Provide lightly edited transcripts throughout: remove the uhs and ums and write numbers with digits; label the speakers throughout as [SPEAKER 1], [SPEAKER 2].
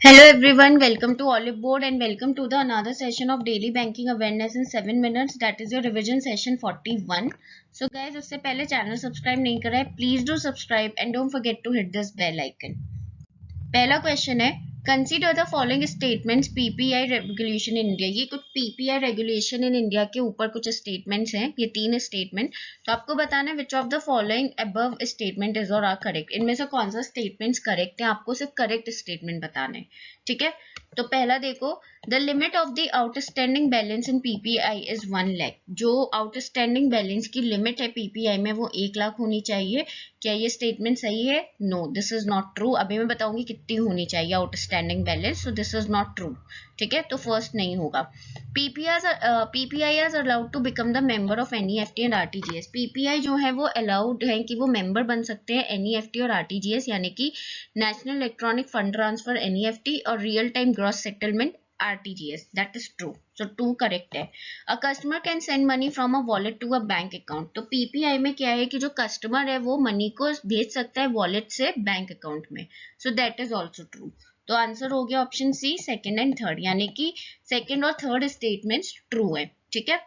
[SPEAKER 1] Hello everyone, welcome to Olive Board and welcome to the another session of daily banking awareness in 7 minutes. That is your revision session 41. So guys, उससे पहले channel subscribe नहीं करा है, please do subscribe and don't forget to hit this bell icon. पहला question है consider the following statements PPI regulation in India. ये कुछ PPI regulation in India के ऊपर कुछ स्टेटमेंट्स हैं, ये 3 स्टेटमेंट। तो आपको बताना है which of the following above statement is और आर करेक्ट। इनमें से कौन सा स्टेटमेंट्स करेक्ट है, आपको सिर्फ करेक्ट स्टेटमेंट बताने, ठीक है। तो पहला देखो, the limit of the outstanding balance in PPI is 1 lakh. जो आउटस्टैंडिंग बैलेंस की लिमिट है पीपीआई में वो 1 लाख होनी चाहिए। क्या ये स्टेटमेंट सही है? No, this is not true. अभी मैं बताऊंगी कितनी होनी चाहिए outstanding balance, so this is not true, ठीक है। तो फर्स्ट नहीं होगा। PPI is allowed to become the member of NEFT and RTGS. PPI जो है वो अलाउड है कि वो मेंबर बन सकते हैं एनईएफटी और आरटीजीएस, यानी कि national electronic fund transfer NEFT और real time gross settlement RTGS. That is true. So 2 correct है। A customer can send money from a wallet to a bank account. तो PPI में क्या है कि जो कस्टमर है वो मनी को भेज सकता है वॉलेट से बैंक अकाउंट में। So that is also true. तो आंसर हो गया option C, second and third, यानी कि सेकंड और थर्ड स्टेटमेंट्स ट्रू है, ठीक है।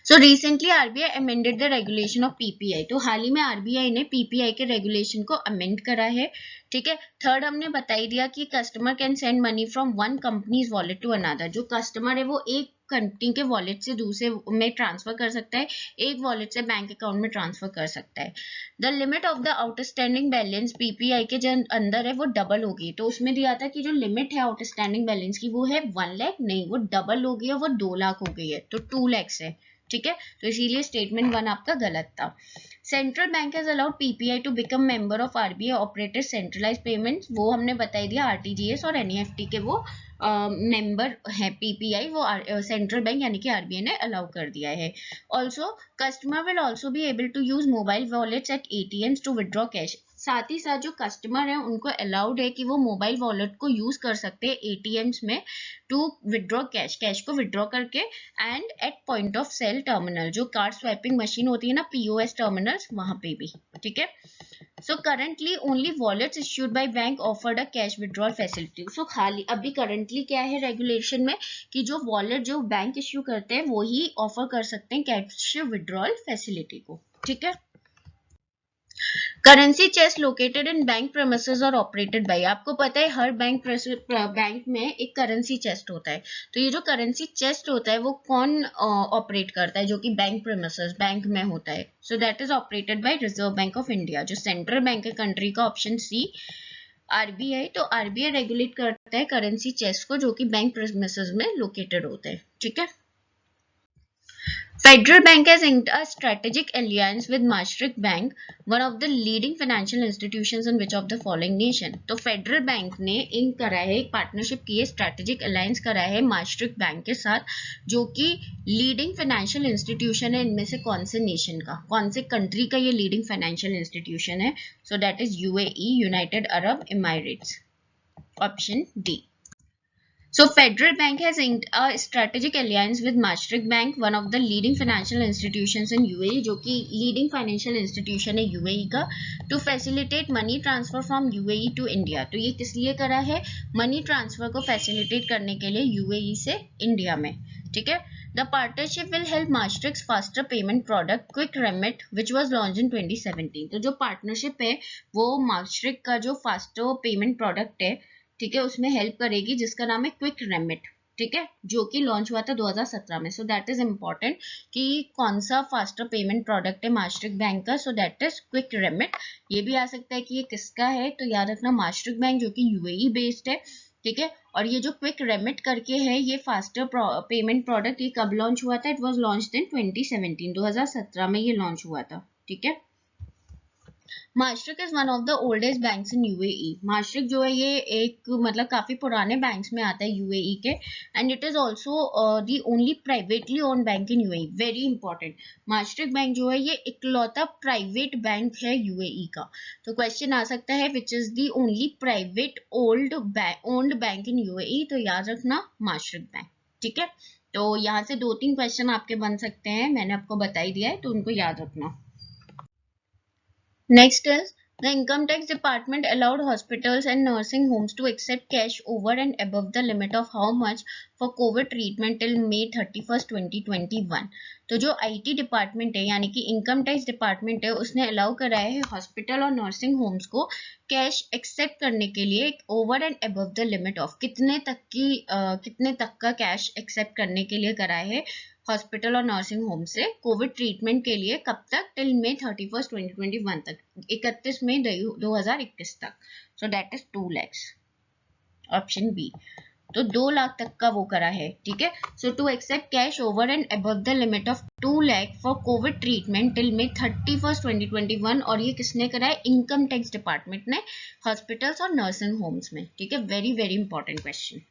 [SPEAKER 1] So recently RBI amended the regulation of PPI. तो हाल ही में आरबीआई ने पीपीआई के रेगुलेशन को अमेंड करा है, ठीक है। थर्ड हमने बता ही दिया कि customer can send money from one company's wallet to another. जो कस्टमर है वो एक कंपनी के वॉलेट से दूसरे में ट्रांसफर कर सकता है, एक वॉलेट से बैंक अकाउंट में ट्रांसफर कर सकता है। The limit of the outstanding balance PPI के जो अंदर है वो डबल होगी। तो उसमें दिया था कि जो लिमिट है आउटस्टैंडिंग बैलेंस की वो है 1 लाख, नहीं वो डबल हो गई है, वो 2 लाख हो गई है, तो 2 लाख है, ठीक है। तो इसीलिए स्टेटमेंट 1 आपका गलत था। Central bank has allowed PPI to become member of RBI operated centralise payments. वो हमने बताई दिया आरटीजीएस और एनईएफटी के वो मेंबर है पीपीआई, वो सेंट्रल बैंक यानी कि आरबीआई ने अलाउ कर दिया है। Also customer will also be able to use mobile wallets at ATMs to withdraw cash. साथ ही साथ जो कस्टमर है उनको अलाउड है कि वो मोबाइल वॉलेट को यूज कर सकते हैं एटीएम्स में टू विड्रॉ कैश, कैश को विड्रॉ करके, and at point of sale terminal, जो कार्ड स्वाइपिंग मशीन होती है ना पीओएस टर्मिनल्स, वहां पे भी, ठीक है। So currently only wallets issued by bank offered a cash withdrawal facility. So खाली अभी करंटली क्या है रेगुलेशन में कि जो वॉलेट जो बैंक इश्यू करते हैं वो ही ऑफर कर सकते हैं कैश विड्रॉल फैसिलिटी को, ठीक है। Currency chest located in bank premises और ऑपरेटेड बाय। आपको पता है हर बैंक में एक करेंसी चेस्ट होता है। तो ये जो करेंसी चेस्ट होता है वो कौन ऑपरेट करता है? जो कि बैंक प्रेमिसेस बैंक में होता है। सो that is operated by reserve bank of India, जो सेंट्रल बैंक है कंट्री का, ऑप्शन सी आरबीआई। तो आरबीआई रेगुलेट करता है करेंसी चेस्ट को जो कि बैंक प्रेमिसेस में लोकेटेड होता है, ठीक है। Federal Bank has inked a strategic alliance with Maastricht Bank, one of the leading financial institutions in which of the following nation। तो फेडरल बैंक ने इंक करा है, एक पार्टनरशिप की है, स्ट्रेटेजिक अलायंस करा है मास्ट्रिक्ट बैंक के साथ, जो कि लीडिंग फाइनेंशियल इंस्टीट्यूशन है। इनमें से कौन से नेशन का, कौन से कंट्री का ये लीडिंग फाइनेंशियल इंस्टीट्यूशन है? सो that is UAE, United Arab Emirates, option D. So Federal Bank has inked a strategic alliance with Maastricht Bank, one of the leading financial institutions in UAE, जो कि leading financial institution है UAE का, to facilitate money transfer from UAE to India। तो ये किस लिए करा है? मनी ट्रांसफर को फैसिलिटेट करने के लिए UAE से इंडिया में, ठीक है। The partnership will help Maastricht's faster payment product Quick Remit, which was launched in 2017। तो जो पार्टनरशिप है वो Maastricht का जो फास्टर पेमेंट प्रोडक्ट है, ठीक है, उसमें हेल्प करेगी, जिसका नाम है क्विक रेमिट, ठीक है, जो कि लॉन्च हुआ था 2017 में। सो दैट इज इंपॉर्टेंट कि कौन सा फास्टर पेमेंट प्रोडक्ट है मास्ट्रिक बैंक का। सो दैट इज क्विक रेमिट। ये भी आ सकता है कि ये किसका है, तो याद रखना मास्ट्रिक बैंक जो कि यूएई बेस्ड है, ठीक है। और ये जो क्विक रेमिट करके है ये फास्टर पेमेंट प्रोडक्ट, ये कब लॉन्च हुआ था? इट वॉज लॉन्च इन 2017, 2017 में ये लॉन्च हुआ था, ठीक है। Mashreq is one of the oldest banks in UAE. Mashreq जो है ये एक मतलब काफी पुराने बैंक्स में आता है यूएई के, and it is also the only privately owned bank in UAE. Very important, Mashreq bank जो है ये इकलौता प्राइवेट बैंक है यूएई का। तो क्वेश्चन आ सकता है which is the only private owned bank in UAE, तो याद रखना मास्ट्रिक बैंक, ठीक है। तो यहाँ से 2-3 क्वेश्चन आपके बन सकते हैं, मैंने आपको बता ही दिया है, तो उनको याद रखना। Next is The income tax department allowed hospitals and nursing homes to accept cash over and above the limit of how much for COVID treatment till May 31st, 2021. तो जो IT डिपार्टमेंट है यानी कि इनकम टैक्स डिपार्टमेंट है उसने allow कराया है hospital और नर्सिंग होम्स को कैश एक्सेप्ट करने के लिए over and above the limit of कितने तक का कैश एक्सेप्ट करने के लिए कराया है हॉस्पिटल और नर्सिंग होम से कोविड ट्रीटमेंट के लिए कब तक टिल May 31st, 2021 तक 31 मई 2021 तक. So that is 2 lakhs. Option B. तो 2 लाख तक का वो करा है. ठीक है. So to accept cash over and above the limit of 2 lakh for covid treatment till May 31st, 2021. और ये किसने करा है? इनकम टैक्स डिपार्टमेंट ने हॉस्पिटल्स और नर्सिंग होम्स में. ठीक है. Very very important question.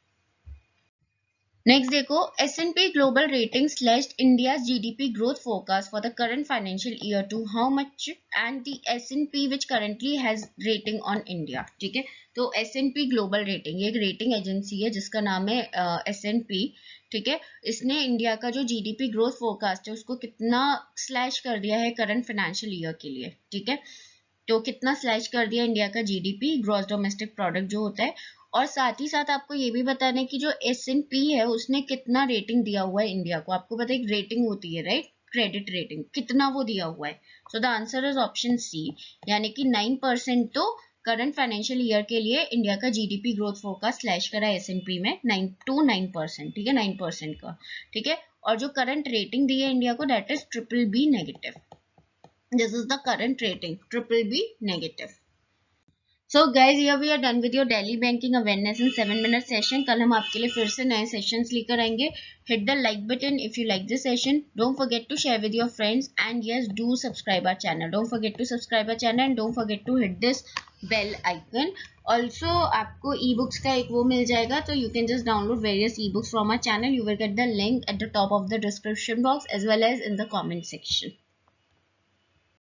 [SPEAKER 1] Next देखो, S&P Global Rating slashed India's GDP growth forecast for the current financial year to how much, and the S&P which currently has rating on India. ठीक है. तो S&P Global Rating ये एक rating agency है जिसका नाम है S&P. ठीक है. इसने इंडिया का जो GDP ग्रोथ फोरकास्ट है उसको कितना स्लैश कर दिया है करंट फाइनेंशियल ईयर के लिए. ठीक है. तो कितना स्लैश कर दिया इंडिया का GDP ग्रॉस डोमेस्टिक प्रोडक्ट जो होता है, और साथ ही साथ आपको ये भी बताना है कि जो S&P है उसने कितना रेटिंग दिया हुआ है इंडिया को. आपको पता है एक रेटिंग होती है राइट, क्रेडिट रेटिंग, कितना वो दिया हुआ है. So the answer is option C, यानी कि 9% तो करंट फाइनेंशियल ईयर के लिए इंडिया का GDP ग्रोथ फोरकास्ट स्लैश करा है S&P में 9%. ठीक है, 9% का. ठीक है. और जो करंट रेटिंग दी है इंडिया को that is BBB negative. This is the current rating, BBB negative. So guys, here we are done with your daily banking awareness in 7-minute session. कल हम आपके लिए फिर से नए सेशंस लेकर आएंगे. Hit the like button if you like this session. Don't forget to share with your friends, and yes, do subscribe our channel. Don't forget to subscribe our channel and don't forget to hit this bell icon. Also आपको ebooks का एक वो मिल जाएगा, तो you can just download various ebooks from our channel. You will get the link at the top of the description box as well as in the comment section.